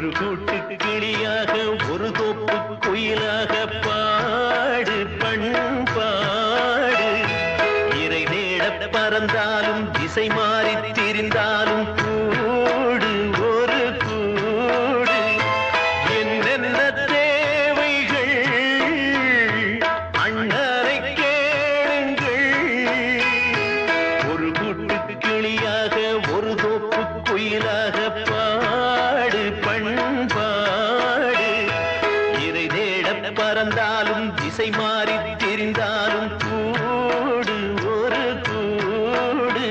ஒரு கூட்டு கிளியாக ஒரு தோப்பு குயிலாக பாடு பண்பாடு இறை தேட பறந்தாலும் திசை மாறி திரிந்தாலும் கூடு ஒரு கூடு என்னென்ன தேவைகள் அண்ணரை கேளுங்கள் ஒரு கூட்டு கிளியாக ஒரு தோப்பு குயிலாக பாடு பண்பாடு இறை தேட பறந்தாலும் திசை மாறி திரிந்தாலும் கூடு ஒரு கூடு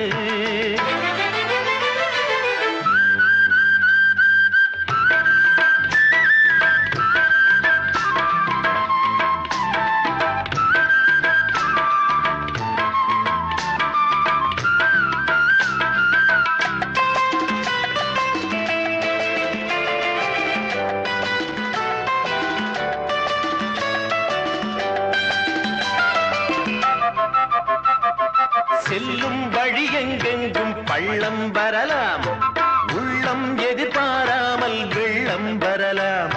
செல்லும் வழி எங்கெங்கும் பள்ளம் வரலாம் உள்ளம் எதிர்பாராமல் வெள்ளம் வரலாம்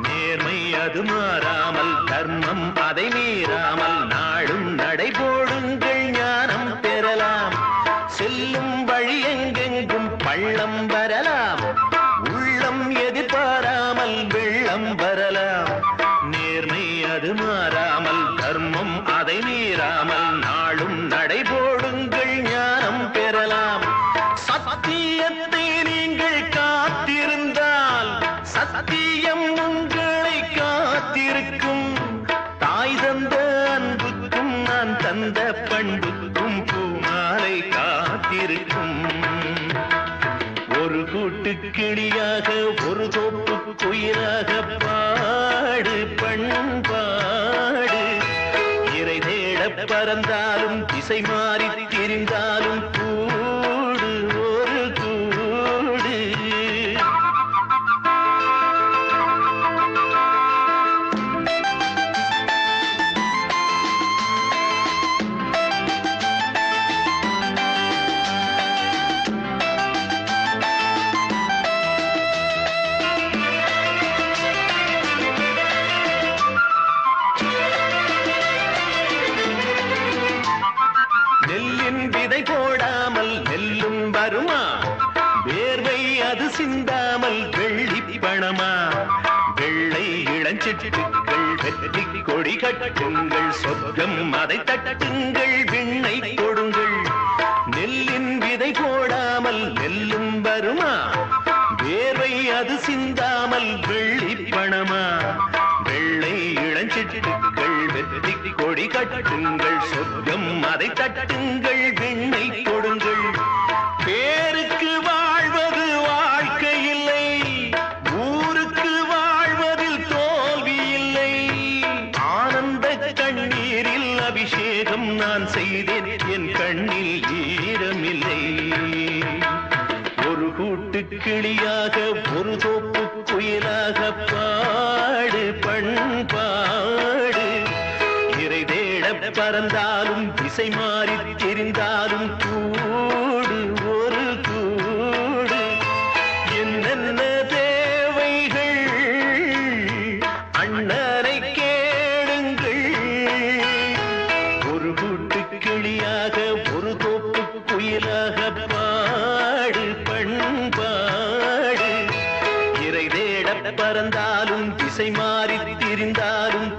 நேர்மை அது மாறாமல் தர்மம் அதை மீறாமல் நாளும் நடைபோடுங்கள் ஞானம் பெறலாம் செல்லும் வழி எங்கெங்கும் பள்ளம் வரலாம் உள்ளம் எதிர்பாராமல் வெள்ளம் வரலாம் நேர்மை அது மாறாமல் தர்மம் அதை மீறாமல் நாளும் நடைபோடுங்கள் ஞானம் பெறலாம் சத்தியத்தை நீங்கள் காத்திருந்தால் சத்தியம் உங்களை காத்திருக்கும் தாய் தந்த அன்புக்கும் நான் தந்த பண்புக்கும் பூமாலை காத்திருக்கும் ஒரு கூட்டு கிளியாக ஒரு தோப்பு குயிலாக பாடு பண்பாடு இறை தேட பறந்தாலும் திசை மாறி திரிந்தாலும் கூடு ஒரு கூடு நெல்லின் விதை போடாமல் நெல்லும் வருமா வேர்வை அது சிந்தாமல் வெள்ளி பணமா வெள்ளை இளஞ்சிட்டுக்கள் வெற்றி கொடி கட்டுங்கள் சொர்க்கம் அதை தட்டுங்கள் விண்ணை கொடுங்கள் நெல்லின் விதை போடாமல் நெல்லும் வருமா வேர்வை அது சிந்தாமல் வெள்ளி பணமா வெள்ளை இளஞ்சிட்டுக்கள் வெற்றி கொடி கட்டுங்கள் சொர்க்கம் அதை தட்டுங்கள் விண்ணை கொடுங்கள் பேருக்கு வாழ்வது வாழ்க்கை இல்லை ஊருக்கு வாழ்வதில் தோல்வி இல்லை ஆனந்த கண்ணீரில் அபிஷேகம் நான் செய்தேன் என் கண்ணில் ஈரமில்லை ஒரு கூட்டு கிளியாக ஒரு தோப்பு குயிலாக பாடு பண்பாடு இறை தேட பறந்தாலும் திசை மாறி தெரிந்தாலும் கூடு ஒரு கூடு என்னென்ன தேவைகள் அண்ணரை கேளுங்கள் ஒரு கூட்டு கிளியாக ஒரு தோப்பு குயிலாக பாடு பண்பாடு இறை தேட பறந்தாலும் திசை மாறி திரிந்தாலும்